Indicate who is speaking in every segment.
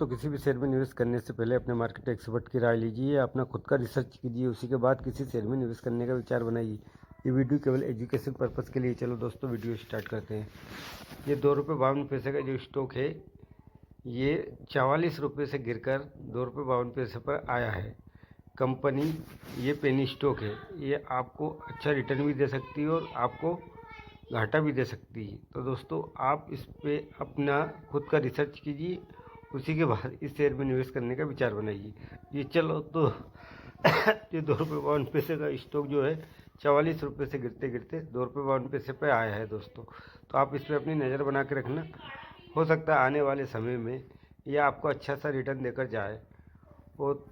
Speaker 1: दोस्तों, किसी भी शेयर में निवेश करने से पहले अपने मार्केट एक्सपर्ट की राय लीजिए, अपना खुद का रिसर्च कीजिए, उसी के बाद किसी शेयर में निवेश करने का विचार बनाइए। ये वीडियो केवल एजुकेशन पर्पज़ के लिए। चलो दोस्तों, वीडियो स्टार्ट करते हैं। ये ₹2.52 का जो स्टॉक है, ये ₹44 से गिरकर ₹2.52 पर आया है। कंपनी ये पेनी स्टॉक है, ये आपको अच्छा रिटर्न भी दे सकती है और आपको घाटा भी दे सकती है। तो दोस्तों, आप इस पे अपना खुद का रिसर्च कीजिए, उसी के बाद इस शेयर में निवेश करने का विचार बनाइए। ये चलो तो ये ₹2.52 का स्टॉक जो है ₹44 से गिरते गिरते ₹2.52 पे आया है दोस्तों। तो आप इस पर अपनी नज़र बना के रखना, हो सकता है आने वाले समय में ये आपको अच्छा सा रिटर्न देकर जाए और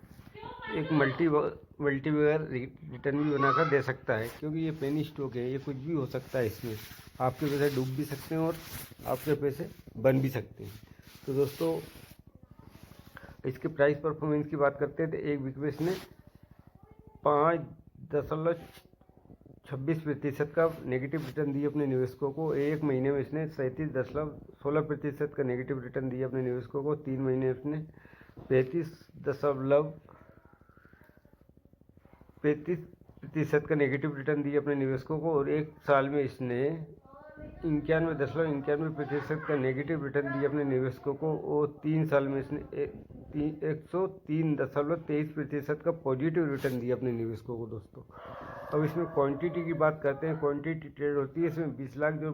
Speaker 1: एक मल्टीवेयर रिटर्न भी बनाकर दे सकता है, क्योंकि ये पेनी स्टॉक है, ये कुछ भी हो सकता है। इसमें आपके पैसे डूब भी सकते हैं और आपके पैसे बन भी सकते हैं। तो दोस्तों, इसके प्राइस परफॉर्मेंस की बात करते हैं तो एक वीक में इसने 5.26% का नेगेटिव रिटर्न दिए अपने निवेशकों को। एक महीने में इसने 37.16% का नेगेटिव रिटर्न दिया अपने निवेशकों को। 3 महीने इसने 35% का नेगेटिव रिटर्न दिया अपने निवेशकों को, और एक साल में इसने 91.91% का नेगेटिव रिटर्न दिया अपने निवेशकों को, और 3 साल में इसने 103.23% का पॉजिटिव रिटर्न दिया अपने निवेशकों को दोस्तों। अब इसमें क्वांटिटी की बात करते हैं। क्वांटिटी ट्रेड होती है इसमें 20 लाख, जो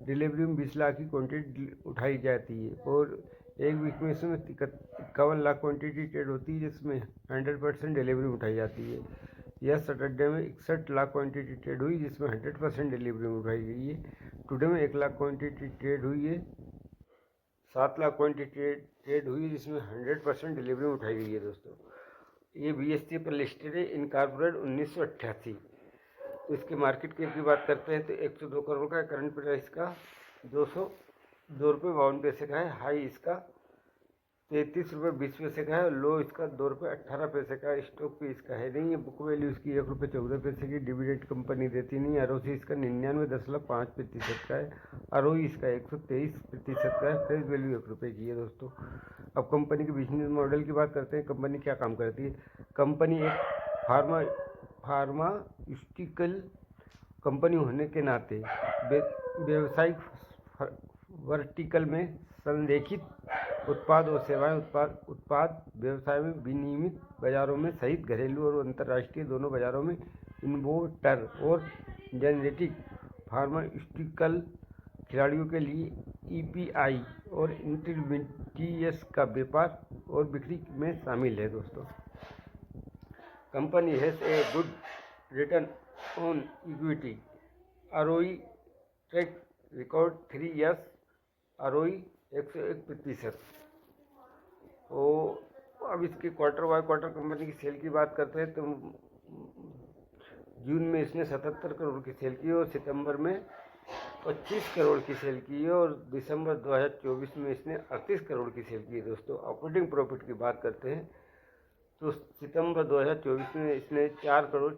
Speaker 1: डिलीवरी में 20 लाख की क्वांटिटी उठाई जाती है, और एक वीक में इसमें 51 लाख क्वांटिटी ट्रेड होती है, जिसमें 100% डिलीवरी उठाई जाती है। यह सैटरडे में 61 लाख क्वांटिटी ट्रेड हुई, जिसमें 100% डिलीवरी उठाई गई है। टुडे में 1 लाख क्वांटिटी ट्रेड हुई है, 7 लाख क्वांटिटी ट्रेड हुई, जिसमें 100% डिलीवरी उठाई गई है दोस्तों। ये BSE पर लिस्टेड है, इनकॉर्पोरेट 1988। तो इसके मार्केट कैप की बात करते हैं तो 102 करोड़ का करंट प्राइस का, ₹2.52 का है। हाई इसका ₹33.20 का है, लो इसका ₹2.18 का। स्टॉक पे इसका है नहीं, ये बुक वैल्यू इसकी ₹1.14 की। डिविडेंड कंपनी देती नहीं। ROC इसका 99.5% का है। ROE इसका 123% का है। फेस वैल्यू ₹1 की है दोस्तों। अब कंपनी के बिजनेस मॉडल की बात करते हैं। कंपनी क्या काम करती है? कंपनी एक फार्मास्यूटिकल कंपनी होने के नाते व्यावसायिक वर्टिकल में संरेखित उत्पाद और सेवाएं उत्पाद व्यवसाय में विनियमित बाजारों में सहित घरेलू और अंतर्राष्ट्रीय दोनों बाजारों में इनोवेटर और जेनेरिक फार्मास्यूटिकल खिलाड़ियों के लिए EPI और इंटरमीडिएट्स का व्यापार और बिक्री में शामिल है दोस्तों। Company has a good return on equity, ROE track record 3 years, ROE 101%। और अब इसके क्वार्टर बाय क्वार्टर कंपनी की सेल की बात करते हैं तो जून में इसने 77 करोड़ की सेल की, और सितंबर में 25 करोड़ की सेल की है, और दिसंबर 2024 में इसने 38 करोड़ की सेल की है दोस्तों। ऑपरेटिंग प्रॉफिट की बात करते हैं तो सितंबर 2024 में इसने 4.46 करोड़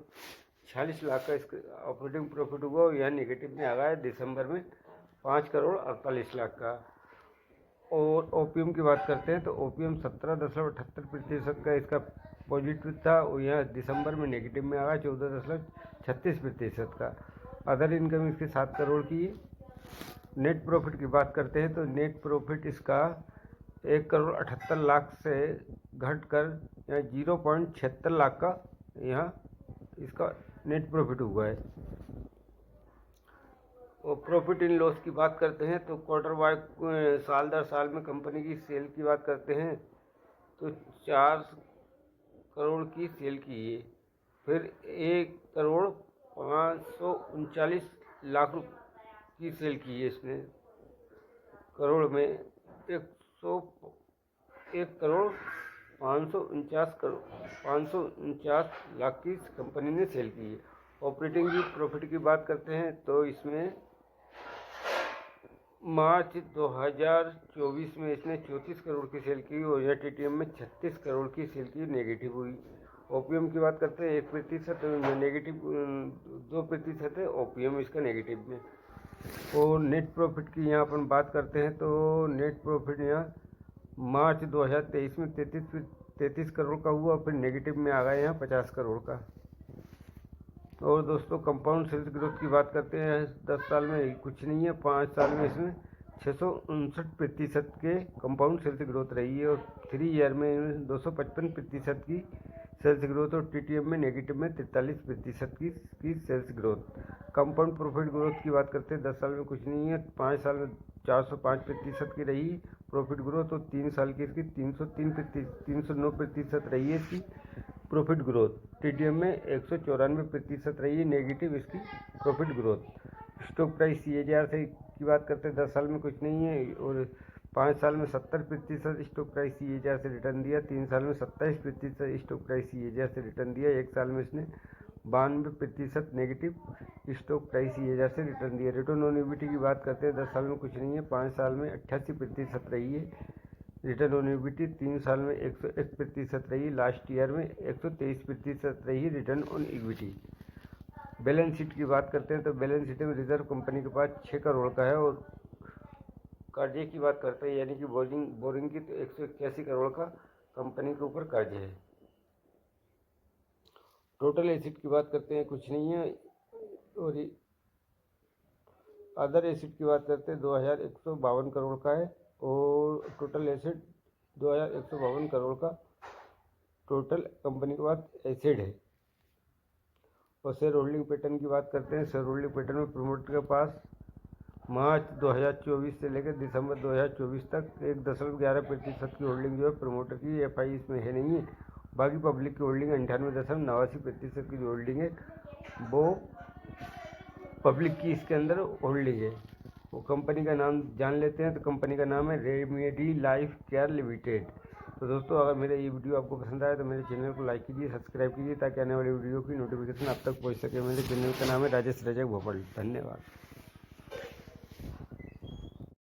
Speaker 1: का इसका ऑपरेटिंग प्रॉफिट हुआ, और यह नेगेटिव में आ गया है। दिसंबर में 5.48 करोड़ का। और OPM की बात करते हैं तो OPM 17.78% का इसका पॉजिटिव था, और यह दिसंबर में नेगेटिव में आ गया 14.36% का। अदर इनकम इसके 7 करोड़ की। नेट प्रॉफिट की बात करते हैं तो नेट प्रॉफिट इसका 1.78 करोड़ से घटकर यहाँ 0.76 लाख का यहाँ इसका नेट प्रॉफिट हुआ है। और प्रॉफिट इन लॉस की बात करते हैं तो क्वार्टर बाय साल दर साल में कंपनी की सेल की बात करते हैं तो 4 करोड़ की सेल की है। फिर 1.539 करोड़ की सेल की है इसने। करोड़ में 1.549 लाख की कंपनी ने सेल की है। ऑपरेटिंग की प्रॉफिट की बात करते हैं तो इसमें मार्च 2024 में इसने 34 करोड़ की सेल की, और यह TTM में 36 करोड़ की सेल की नेगेटिव हुई। OPM की बात करते हैं 1% नेगेटिव, 2% है OPM इसका नेगेटिव में। और नेट प्रॉफिट की यहाँ अपन बात करते हैं तो नेट प्रॉफिट यहाँ मार्च 2023 में 33 करोड़ का हुआ, फिर नेगेटिव में आ गए यहाँ 50 करोड़ का। और दोस्तों कंपाउंड सेल्स ग्रोथ की बात करते हैं, 10 साल में कुछ नहीं है, 5 साल में इसमें 659% के कंपाउंड सेल्स ग्रोथ रही है, और 3 ईयर में 255% की सेल्स ग्रोथ, और टीटीएम में नेगेटिव में 43% की sales growth. Compound profit growth की बात करते हैं, 10 साल में कुछ नहीं है, 5 साल में 405% की रही प्रॉफिट ग्रोथ, और 3 साल की इसकी 309% रही है इसकी प्रॉफिट ग्रोथ। टीटीएम में 194% रही है नेगेटिव इसकी profit growth. Stock price CAGR से की बात करते हैं, 10 साल में कुछ नहीं है, और 5 साल में 70% स्टॉक प्राइस CAGR से रिटर्न दिया, 3 साल में 27% स्टॉक प्राइस CAGR से रिटर्न दिया, 1 साल में इसने 92% नेगेटिव स्टॉक प्राइस CAGR से रिटर्न दिया। रिटर्न ऑन इक्विटी की बात करते हैं, 10 साल में कुछ नहीं है, 5 साल में 88% रही है रिटर्न ऑन इक्विटी, 3 साल में 101% रही, लास्ट ईयर में 123% रही return on equity. Balance sheet की बात करते हैं तो बैलेंस शीट में रिजर्व कंपनी के पास 6 करोड़ का है, और कर्जे की बात करते हैं यानी कि बोरिंग की, तो 181 करोड़ का कंपनी के ऊपर कर्ज है। टोटल एसिड की बात करते हैं, कुछ नहीं है, और अदर एसिड की बात करते हैं 2152 करोड़ का है, और टोटल एसिड 2152 करोड़ का टोटल कंपनी के पास एसिड है। और शेयर होल्डिंग पैटर्न की बात करते हैं, शेयर होल्डिंग पैटर्न में प्रोमोटर के पास मार्च 2024 से लेकर दिसंबर 2024 तक 1.11% की होल्डिंग जो है प्रोमोटर की, FI इसमें है नहीं है। बाकी पब्लिक की होल्डिंग 98.89% की जो होल्डिंग है वो पब्लिक की इसके अंदर होल्डिंग है। वो कंपनी का नाम जान लेते हैं, तो कंपनी का नाम है रेमेडी लाइफ केयर लिमिटेड। तो दोस्तों अगर मेरा ये वीडियो आपको पसंद आए तो मेरे चैनल को लाइक कीजिए, सब्सक्राइब कीजिए, ताकि आने वाली वीडियो की नोटिफिकेशन आप तक पहुंच सके। मेरे चैनल का नाम है राजेश रजक भोपाल। धन्यवाद।